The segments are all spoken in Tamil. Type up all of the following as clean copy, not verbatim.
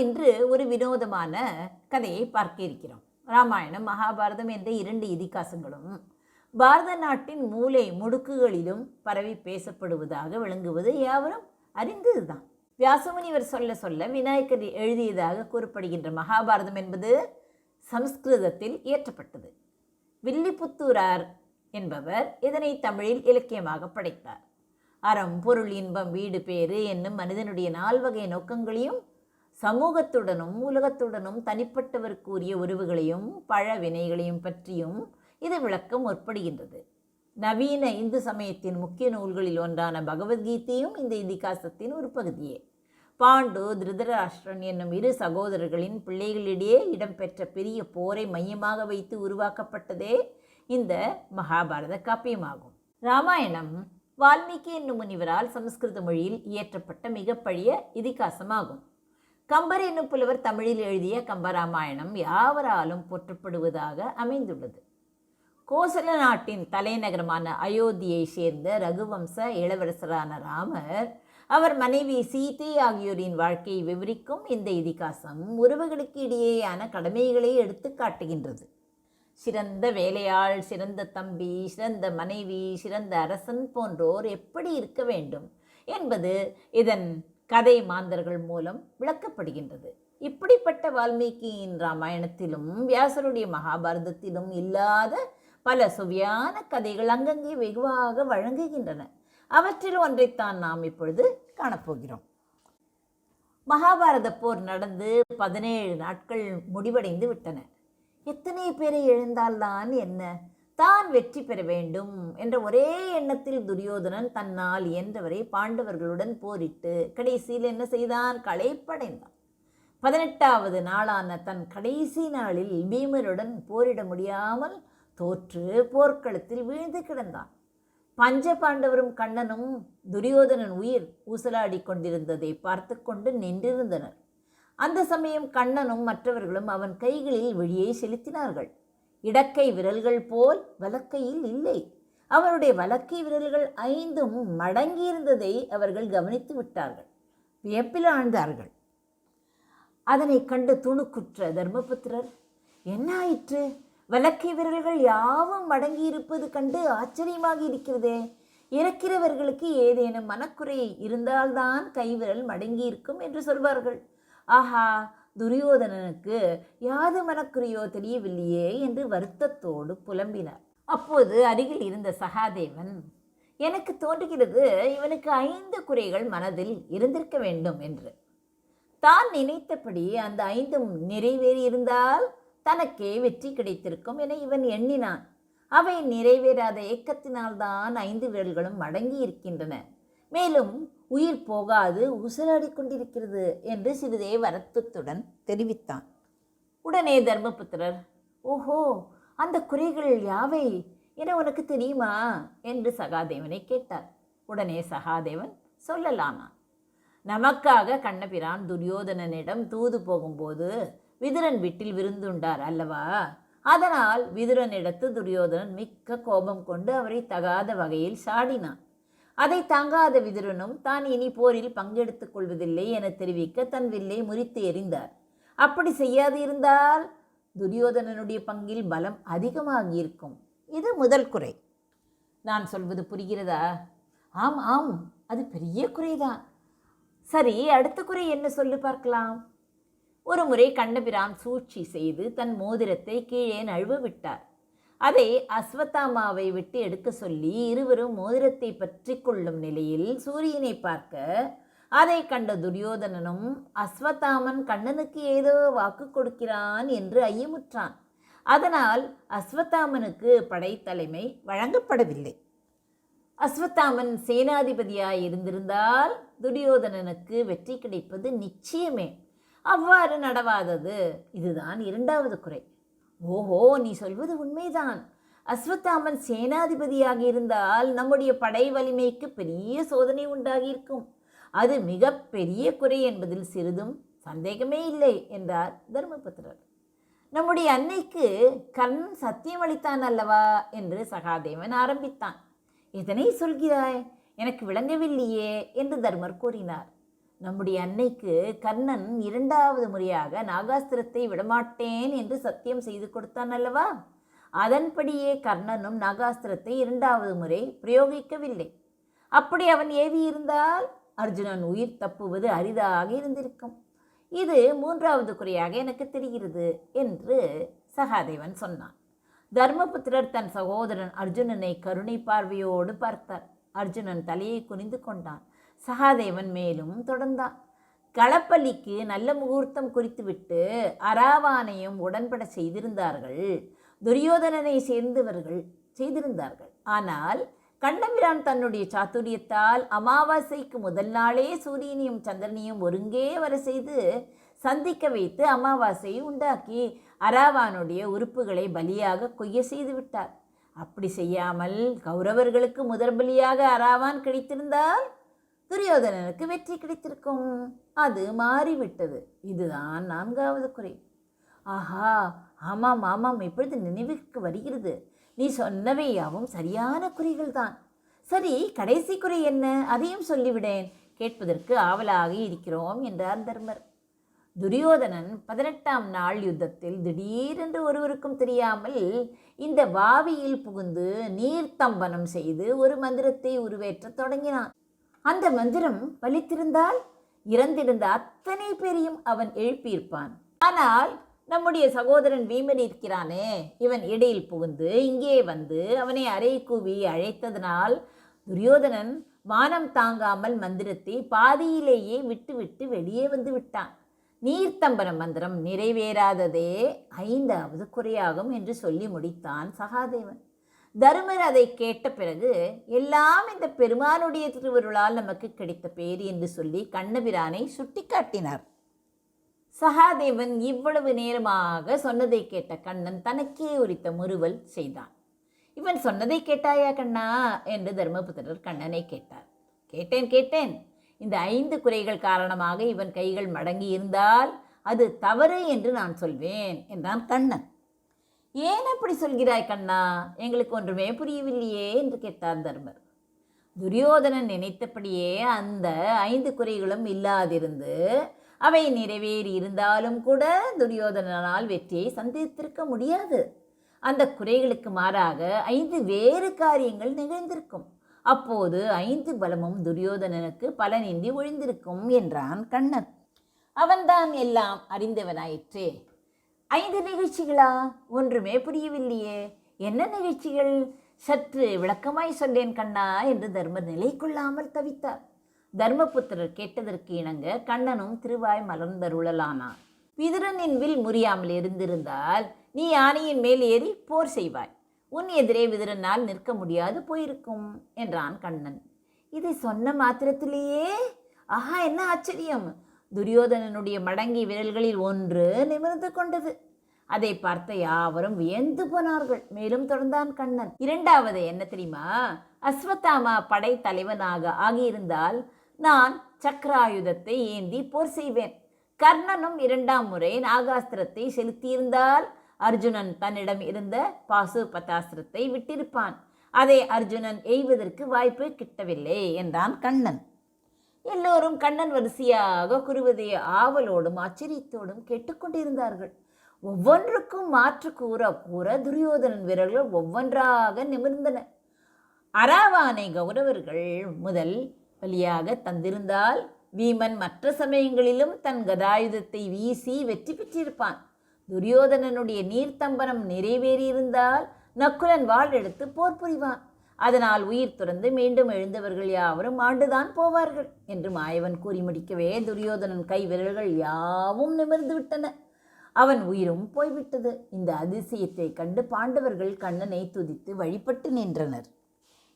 இன்று ஒரு வினோதமான கதையை பார்க்க இருக்கிறோம். ராமாயணம், மகாபாரதம் என்ற 2 இதிகாசங்களும் பாரத நாட்டின் மூலை முடுக்குகளிலும் பரவி பேசப்படுவதாக விளங்குவது யாவரும் அறிந்ததுதான். வியாசமுனிவர் சொல்ல சொல்ல விநாயகர் எழுதியதாக கூறப்படுகின்ற மகாபாரதம் என்பது சமஸ்கிருதத்தில் இயற்றப்பட்டது. வில்லிபுத்தூரார் என்பவர் இதனை தமிழில் இலக்கியமாக படைத்தார். அறம், பொருள், இன்பம், வீடு, பேறு என்னும் மனிதனுடைய 4 வகை நோக்கங்களையும் சமூகத்துடனும் உலகத்துடனும் தனிப்பட்டவருக்கு உரிய உறவுகளையும் பழ வினைகளையும் பற்றியும் இது விளக்கம் முற்படுகின்றது. நவீன இந்து சமயத்தின் முக்கிய நூல்களில் ஒன்றான பகவத்கீதையும் இந்த இதிகாசத்தின் ஒரு பகுதியே. பாண்டு, திருதராஷ்டிரன் என்னும் 2 சகோதரர்களின் பிள்ளைகளிடையே இடம்பெற்ற பெரிய போரை மையமாக வைத்து உருவாக்கப்பட்டதே இந்த மகாபாரத காப்பியமாகும். ராமாயணம் வால்மீகி என்னும் முனிவரால் சமஸ்கிருத மொழியில் இயற்றப்பட்ட மிக பழைய இதிகாசமாகும். கம்பர் என்னும் புலவர் தமிழில் எழுதிய கம்பராமாயணம் யாவராலும் போற்றப்படுவதாக அமைந்துள்ளது. கோசல நாட்டின் தலைநகரமான அயோத்தியை சேர்ந்த ரகுவம்ச இளவரசரான ராமர், அவர் மனைவி சீதை ஆகியோரின் வாழ்க்கையை விவரிக்கும் இந்த இதிகாசம் உறவுகளுக்கு இடையேயான கடமைகளை எடுத்து காட்டுகின்றது. சிறந்த வேலையாள், சிறந்த தம்பி, சிறந்த மனைவி, சிறந்த அரசன் போன்றோர் எப்படி இருக்க வேண்டும் என்பது இதன் கதை மாந்தர்கள் மூலம் விளக்கப்படுகின்றது. இப்படிப்பட்ட வால்மீகியின் ராமாயணத்திலும் வியாசருடைய மகாபாரதத்திலும் இல்லாத பல சுவையான கதைகள் அங்கங்கே வெகுவாக வழங்குகின்றன. அவற்றில் ஒன்றைத்தான் நாம் இப்பொழுது காணப்போகிறோம். மகாபாரத போர் நடந்து 17 நாட்கள் முடிவடைந்து விட்டன. எத்தனை பேரை எழுந்தால்தான் என்ன, தான் வெற்றி பெற வேண்டும் என்ற ஒரே எண்ணத்தில் துரியோதனன் தன்னால் இயன்றவரை பாண்டவர்களுடன் போரிட்டு கடைசியில் என்ன செய்தான்? களைப்படைந்தான். 18வது நாளான தன் கடைசி நாளில் பீமருடன் போரிட முடியாமல் தோற்று போர்க்களத்தில் வீழ்ந்து கிடந்தான். பஞ்ச பாண்டவரும் கண்ணனும் துரியோதனன் உயிர் ஊசலாடி கொண்டிருந்ததை பார்த்து கொண்டு நின்றிருந்தனர். அந்த சமயம் கண்ணனும் மற்றவர்களும் அவன் கைகளில் விழியை செலுத்தினார்கள். இடக்கை விரல்கள் போல் வலக்கையில் இல்லை. அவனுடைய வலக்கை விரல்கள் 5ம் மடங்கியிருந்ததை அவர்கள் கவனித்து விட்டார்கள். வியப்பில் ஆழ்ந்தார்கள். அதனை கண்டு துணுக்குற்ற தர்மபுத்திரர், என்ன ஆயிற்று? வலக்கை விரல்கள் யாவும் மடங்கியிருப்பது கண்டு ஆச்சரியமாக இருக்கிறதே. இறக்கிறவர்களுக்கு ஏதேனும் மனக்குறை இருந்தால்தான் கைவிரல் மடங்கியிருக்கும் என்று சொல்வார்கள். ஆஹா, துரியோதனனுக்கு யாது மனக்குறையோ தெரியவில்லையே என்று வருத்தத்தோடு புலம்பினார். அப்போது அருகில் இருந்த சகாதேவன், எனக்கு தோன்றுகிறது இவனுக்கு 5 குறைகள் மனதில் இருந்திருக்க வேண்டும் என்று. தான் நினைத்தபடி அந்த 5ம் நிறைவேறியிருந்தால் தனக்கே வெற்றி கிடைத்திருக்கும் என இவன் எண்ணினான். அவை நிறைவேறாத ஏக்கத்தினால்தான் 5 விரல்களும் மடங்கி இருக்கின்றன. மேலும் உயிர் போகாது ஊசலாடி கொண்டிருக்கிறது என்று சிறிதே வருத்தத்துடன் தெரிவித்தான். உடனே தர்மபுத்திரர், ஓஹோ, அந்த குறைகள் யாவை என உனக்கு தெரியுமா என்று சகாதேவனை கேட்டார். உடனே சகாதேவன் சொல்லலானான். நமக்காக கண்ணபிரான் துரியோதனனிடம் தூது போகும்போது விதுரன் வீட்டில் விருந்துண்டார் அல்லவா? அதனால் விதுரனிடத்து துரியோதனன் மிக்க கோபம் கொண்டு அவரை தகாத வகையில் சாடினான். அதை தாங்காத விதுரனும் தான் இனி போரில் பங்கெடுத்துக் கொள்வதில்லை என தெரிவிக்க தன் வில்லை முறித்து எறிந்தார். அப்படி செய்யாது இருந்தால் துரியோதனனுடைய பங்கில் பலம் அதிகமாகியிருக்கும். இது முதல் குறை. நான் சொல்வது புரிகிறதா? ஆம் ஆம், அது பெரிய குறைதான். சரி, அடுத்த குறை என்ன சொல்லு பார்க்கலாம். ஒரு முறை கண்ணபிரான் சூழ்ச்சி செய்து தன் மோதிரத்தை கீழே நழுவ விட்டார். அதை அஸ்வத்தாமாவை விட்டு எடுக்க சொல்லி இருவரும் மோதிரத்தை பற்றி கொள்ளும் நிலையில் சூரியனை பார்க்க அதை கண்ட துரியோதனனும் அஸ்வத்தாமன் கண்ணனுக்கு ஏதோ வாக்கு கொடுக்கிறான் என்று ஐயமுற்றான். அதனால் அஸ்வத்தாமனுக்கு படைத்தலைமை வழங்கப்படவில்லை. அஸ்வத்தாமன் சேனாதிபதியாய் இருந்திருந்தால் துரியோதனனுக்கு வெற்றி கிடைப்பது நிச்சயமே. அவ்வாறு நடவாதது. இதுதான் 2வது குறை. ஓஹோ, நீ சொல்வது உண்மைதான். அஸ்வத்தாமன் சேனாதிபதியாக இருந்தால் நம்முடைய படை வலிமைக்கு பெரிய சோதனை உண்டாகியிருக்கும். அது மிக பெரிய குறை என்பதில் சிறிதும் சந்தேகமே இல்லை என்றார் தர்மபுத்திரர். நம்முடைய அன்னைக்கு கர்ணன் சத்தியம் அளித்தான் அல்லவா என்று சகாதேவன் ஆரம்பித்தான். எதனை சொல்கிறாய்? எனக்கு விளங்கவில்லையே என்று தர்மர் கூறினார். நம்முடைய அன்னைக்கு கர்ணன் 2வது முறையாக நாகாஸ்திரத்தை விடமாட்டேன் என்று சத்தியம் செய்து கொடுத்தான் அல்லவா? அதன்படியே கர்ணனும் நாகாஸ்திரத்தை 2வது முறை பிரயோகிக்கவில்லை. அப்படி அவன் ஏவி இருந்தால் அர்ஜுனன் உயிர் தப்புவது அரிதாக இருந்திருக்கும். இது 3வது குறையாக எனக்கு தெரிகிறது என்று சகாதேவன் சொன்னான். தர்மபுத்திரர் தன் சகோதரன் அர்ஜுனனை கருணை பார்வையோடு பார்த்தார். அர்ஜுனன் தலையை குனிந்து கொண்டான். சகாதேவன் மேலும் தொடர்ந்தான். களப்பலிக்கு நல்ல முகூர்த்தம் குறித்துவிட்டு அராவானையும் உடன்பட செய்திருந்தார்கள். துரியோதனனை சேர்ந்தவர்கள் செய்திருந்தார்கள். ஆனால் கண்ணபிரான் தன்னுடைய சாத்துரியத்தால் அமாவாசைக்கு முதல் நாளே சூரியனையும் சந்திரனையும் ஒருங்கே வர செய்து சந்திக்க வைத்து அமாவாசையை உண்டாக்கி அராவானுடைய உறுப்புகளை பலியாக கொய்ய செய்து விட்டார். அப்படி செய்யாமல் கௌரவர்களுக்கு முதற் பலியாக அராவான் கிடைத்திருந்தால் துரியோதனனுக்கு வெற்றி கிடைத்திருக்கும். அது மாறிவிட்டது. இதுதான் 4வது குறை. ஆஹா, ஆமாம் ஆமாம், இப்பொழுது நினைவுக்கு வருகிறது. நீ சொன்னவை யாவும் சரியான குறைகள் தான். சரி, கடைசி குறை என்ன? அதையும் சொல்லிவிடேன், கேட்பதற்கு ஆவலாக இருக்கிறோம் என்றார் தர்மர். துரியோதனன் 18ஆம் நாள் யுத்தத்தில் திடீரென்று ஒருவருக்கும் தெரியாமல் இந்த வாவியில் புகுந்து நீர்த்தம்பனம் செய்து ஒரு மந்திரத்தை உருவேற்ற தொடங்கினான். அந்த மந்திரம் பலித்திருந்தால் இறந்திருந்த அத்தனை பேரையும் அவன் எழுப்பியிருப்பான். ஆனால் நம்முடைய சகோதரன் வீமன் இருக்கிறானே, இவன் இடையில் புகுந்து இங்கே வந்து அவனை அறை கூவி அழைத்ததனால் துரியோதனன் மானம் தாங்காமல் மந்திரத்தை பாதியிலேயே விட்டு வெளியே வந்து விட்டான். நீர்த்தம்பன மந்திரம் நிறைவேறாததே 5வது குறையாகும் என்று சொல்லி முடித்தான் சகாதேவன். தருமர் அதை கேட்ட பிறகு, எல்லாம் இந்த பெருமானுடைய திருவருளால் நமக்கு கிடைத்த பேர் என்று சொல்லி கண்ணபிரானை சுட்டி காட்டினார். சகாதேவன் இவ்வளவு நேரமாக சொன்னதை கேட்ட கண்ணன் தனக்கே உரித்த முறுவல் செய்தான். இவன் சொன்னதை கேட்டாயா கண்ணா என்று தர்மபுத்திரர் கண்ணனை கேட்டார். கேட்டேன். இந்த 5 குறைகள் காரணமாக இவன் கைகள் மடங்கி இருந்தால் அது தவறு என்று நான் சொல்வேன் என்றான் கண்ணன். ஏன் அப்படி சொல்கிறாய் கண்ணா? எங்களுக்கு ஒன்றுமே புரியவில்லையே என்று கேட்டார் தர்மர். துரியோதனன் நினைத்தபடியே அந்த 5 குறைகளும் இல்லாதிருந்து அவை நிறைவேறி இருந்தாலும் கூட துரியோதனனால் வெற்றியை சந்தித்திருக்க முடியாது. அந்த குறைகளுக்கு மாறாக 5 வேறு காரியங்கள் நிகழ்ந்திருக்கும். அப்போது 5 பலமும் துரியோதனனுக்கு பலனின்றி ஒழிந்திருக்கும் என்றான் கண்ணன். அவன்தான் எல்லாம் அறிந்தவனாயிற்றே. 5 நிகழ்ச்சிகளா? ஒன்றுமே புரியவில்லையே. என்ன நிகழ்ச்சிகள்? சற்று விளக்கமாய் சொல்லேன் கண்ணா என்று தர்மர் நிலை கொள்ளாமல் தவித்தார். தர்மபுத்திரர் கேட்டதற்கு இணங்க கண்ணனும் திருவாய் மலர்ந்தருளலானார். விதுரனின் வில் முறியாமல் இருந்திருந்தால் நீ யானையின் மேல் ஏறி போர் செய்வாய். உன் எதிரே விதுரனால் நிற்க முடியாது போயிருக்கும் என்றான் கண்ணன். இதை சொன்ன மாத்திரத்திலேயே ஆஹா, என்ன ஆச்சரியம்! துரியோதனனுடைய மடங்கி விரல்களில் ஒன்று நிமிர்ந்து கொண்டது. அதை பார்த்த யாவரும் வியந்து போனார்கள். மேலும் தொடர்ந்தான் கண்ணன். 2வது என்ன தெரியுமா? அஸ்வத்தாமா படை தலைவனாக ஆகியிருந்தால் நான் சக்கராயுதத்தை ஏந்தி போர் செய்வேன். கர்ணனும் 2ஆம் முறை நாகாஸ்திரத்தை செலுத்தியிருந்தால் அர்ஜுனன் தன்னிடம் இருந்த பாசுபதாஸ்திரத்தை விட்டிருப்பான். அதை அர்ஜுனன் எய்வதற்கு வாய்ப்பு கிட்டவில்லை என்றான் கண்ணன். எல்லோரும் கண்ணன் வரிசையாக கூறுவதை ஆவலோடும் ஆச்சரியத்தோடும் கேட்டுக்கொண்டிருந்தார்கள். ஒவ்வொன்றுக்கும் மாற்று கூற துரியோதனன் விரல்கள் ஒவ்வொன்றாக நிமிர்ந்தன. அராவானை கௌரவர்கள் முதல் பலியாக தந்திருந்தால் வீமன் மற்ற சமயங்களிலும் தன் கதாயுதத்தை வீசி வெற்றி பெற்றிருப்பான். துரியோதனனுடைய நீர்த்தம்பனம் நிறைவேறியிருந்தால் நக்குலன் வாள் எடுத்து போர் புரிவான். அதனால் உயிர் துறந்து மீண்டும் எழுந்தவர்கள் யாவரும் ஆண்டுதான் போவார்கள் என்று மாயவன் கூறி முடிக்கவே துரியோதனன் கை விரல்கள் யாவும் நிமிர்ந்து விட்டன. அவன் உயிரும் போய்விட்டது. இந்த அதிசயத்தை கண்டு பாண்டவர்கள் கண்ணனை துதித்து வழிபட்டு நின்றனர்.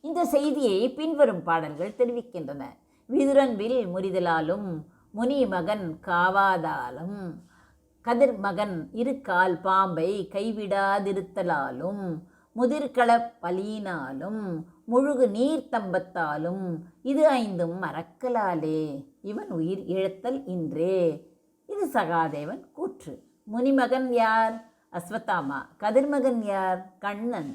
இந்த செய்தியை பின்வரும் பாடல்கள் தெரிவிக்கின்றன. விதுரன் வில் முறிதலாலும் முனி மகன் காவாதாலும் கதிர் மகன் இருக்கால் பாம்பை கைவிடாதிருத்தலாலும் முதிர்கள பலியினாலும் முழுகு நீர்த்தம்பத்தாலும் இது 5ம் மறக்கலாலே இவன் உயிர் இழத்தல் இன்றே. இது சகாதேவன் கூற்று. முனிமகன் யார்? அஸ்வத்தாமா. கதிர்மகன் யார்? கண்ணன்.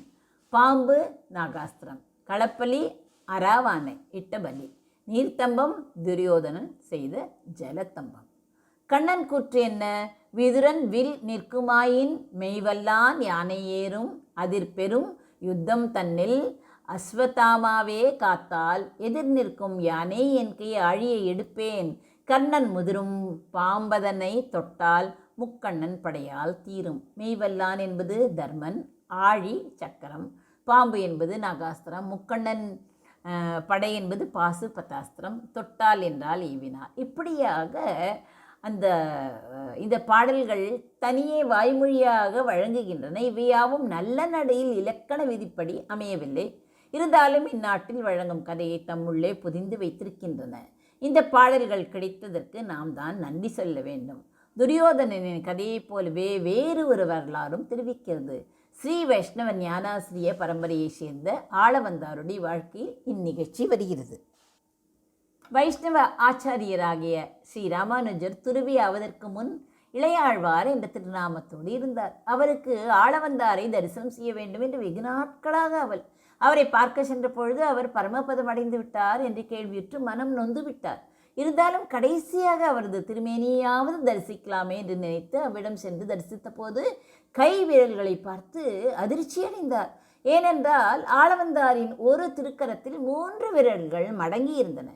பாம்பு நாகாஸ்திரம். களப்பலி அராவானை இட்ட பலி. நீர்த்தம்பம் துரியோதனன் செய்த ஜலத்தம்பம். கண்ணன் கூற்று என்ன? விதுரன் வில் நிற்குமாயின் மெய்வல்லான் யானை ஏறும் அதிர்பெரும் யுத்தம் தன்னில் அஸ்வத்தாமாவே காத்தால் எதிர் நிற்கும் யானை என் கை ஆழியை எடுப்பேன் கண்ணன் முதிரும் பாம்பதனை தொட்டால் முக்கண்ணன் படையால் தீரும். மெய்வல்லான் என்பது தர்மன், ஆழி சக்கரம், பாம்பு என்பது நாகாஸ்திரம், முக்கண்ணன் படை என்பது பாசு பத்தாஸ்திரம், தொட்டால் என்றால் ஈவினார். இப்படியாக இந்த பாடல்கள் தனியே வாய்மொழியாக வழங்குகின்றன. இவையாவும் நல்ல நடையில் இலக்கண விதிப்படி அமையவில்லை. இருந்தாலும் இந்நாட்டில் வழங்கும் கதையை தம்முள்ளே புதிந்து வைத்திருக்கின்றன. இந்த பாடல்கள் கிடைத்ததற்கு நாம் தான் நன்றி சொல்ல வேண்டும். துரியோதனனின் கதையைப் போலவே வேறு ஒரு வரலாறும் தெரிவிக்கிறது. ஸ்ரீ வைஷ்ணவ ஞானாசிரிய பரம்பரையை சேர்ந்த ஆளவந்தாருடைய வாழ்க்கையில் இந்நிகழ்ச்சி வருகிறது. வைஷ்ணவ ஆச்சாரியராகிய ஸ்ரீ ராமானுஜர் துறவி ஆவதற்கு முன் இளையாழ்வார் என்ற திருநாமத்தோடு இருந்தார். அவருக்கு ஆளவந்தாரை தரிசனம் செய்ய வேண்டும் என்று வெகு நாட்களாக அவரை பார்க்க சென்ற பொழுது அவர் பரமபதம் அடைந்து விட்டார் என்று கேள்வியுற்று மனம் நொந்து விட்டார். இருந்தாலும் கடைசியாக அவரது திருமேனியாவது தரிசிக்கலாமே என்று நினைத்து அவ்விடம் சென்று தரிசித்த போது கை விரல்களை பார்த்து அதிர்ச்சி அடைந்தார். ஏனென்றால் ஆளவந்தாரின் ஒரு திருக்கரத்தில் 3 விரல்கள் மடங்கி இருந்தன.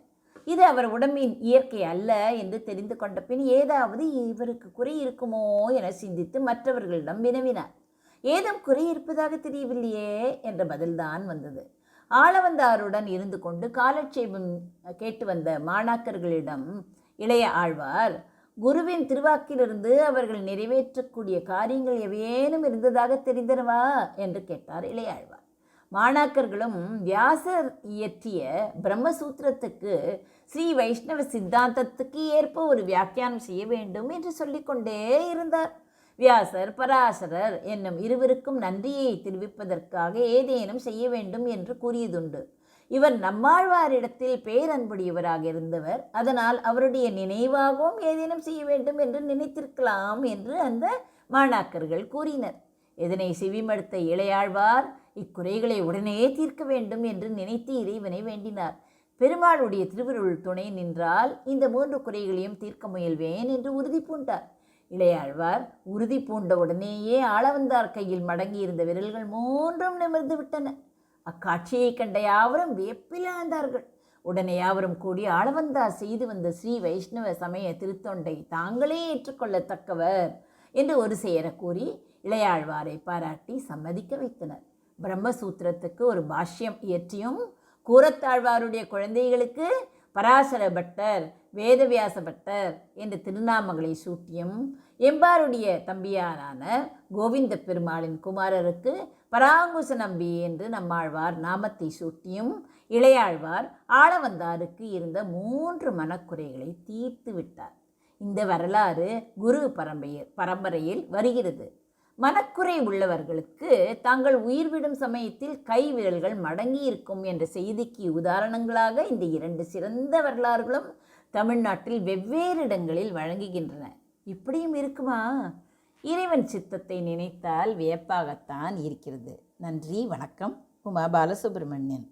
இது அவர் உடம்பின் இயற்கை அல்ல என்று தெரிந்து கொண்ட பின் ஏதாவது இவருக்கு குறை இருக்குமோ என சிந்தித்து மற்றவர்களிடம் வினவினார். ஏதும் குறை இருப்பதாக தெரியவில்லையே என்ற பதில்தான் வந்தது. ஆளவந்தாருடன் இருந்து கொண்டு காலட்சேபம் கேட்டு வந்த மாணாக்கர்களிடம் இளைய ஆழ்வார் குருவின் திருவாக்கிலிருந்து அவர்கள் நிறைவேற்றக்கூடிய காரியங்கள் எவையேனும் இருந்ததாக தெரிந்தனவா என்று கேட்டார் இளையாழ்வார். மாணாக்கர்களும் வியாசர் இயற்றிய பிரம்மசூத்திரத்துக்கு ஸ்ரீ வைஷ்ணவ சித்தாந்தத்துக்கு ஏற்ப ஒரு வியாக்கியானம் செய்ய வேண்டும் என்று சொல்லிக்கொண்டே இருந்தார். வியாசர் பராசரர் என்னும் இருவருக்கும் நன்றியை தெரிவிப்பதற்காக ஏதேனும் செய்ய வேண்டும் என்று கூறியதுண்டு. இவர் நம்மாழ்வாரிடத்தில் பேரன்புடையவராக இருந்தவர். அதனால் அவருடைய நினைவாகவும் ஏதேனும் செய்ய வேண்டும் என்று நினைத்திருக்கலாம் என்று அந்த மாணாக்கர்கள் கூறினர். இதனை செவிமடுத்த இளையாழ்வார் இக்குறைகளை உடனே தீர்க்க வேண்டும் என்று நினைத்து இறைவனை வேண்டினார். பெருமாளுடைய திருவருள் துணை நின்றால் இந்த 3 குறைகளையும் தீர்க்க முயல்வேன் என்று உறுதி பூண்டார். இளையாழ்வார் உறுதி பூண்ட உடனேயே ஆளவந்தார் கையில் மடங்கியிருந்த விரல்கள் 3ம் நிமிர்ந்து விட்டன. அக்காட்சியை கண்ட யாவரும் வியப்பிலாழ்ந்தார்கள். உடனே யாவரும் கூடி ஆளவந்தார் செய்து வந்த ஸ்ரீ வைஷ்ணவ சமய திருத்தொண்டை தாங்களே ஏற்றுக்கொள்ளத்தக்கவர் என்று ஒரு சேர கூறி இளையாழ்வாரை பாராட்டி சம்மதிக்க வைத்தனர். பிரம்மசூத்திரத்துக்கு ஒரு பாஷ்யம் இயற்றியும் கூரத்தாழ்வாருடைய குழந்தைகளுக்கு பராசர பட்டர், வேதவியாச பட்டர் என்ற திருநாமங்களை சூட்டியும் எம்பாருடைய தம்பியாரான கோவிந்த பெருமாளின் குமாரருக்கு பராங்குச நம்பி என்று நம்மாழ்வார் நாமத்தை சூட்டியும் இளையாழ்வார் ஆளவந்தாருக்கு இருந்த 3 மனக்குறைகளை தீர்த்து விட்டார். இந்த வரலாறு குரு பரம்பரையில் வருகிறது. மனக்குறை உள்ளவர்களுக்கு தாங்கள் உயிர்விடும் சமயத்தில் கை விரல்கள் மடங்கி இருக்கும் என்ற செய்திக்கு உதாரணங்களாக இந்த 2 சிறந்த வரலாறுகளும் தமிழ்நாட்டில் வெவ்வேறு இடங்களில் வழங்குகின்றன. இப்படியும் இருக்குமா? இறைவன் சித்தத்தை நினைத்தால் வியப்பாகத்தான் இருக்கிறது. நன்றி, வணக்கம். உமா பாலசுப்ரமணியன்.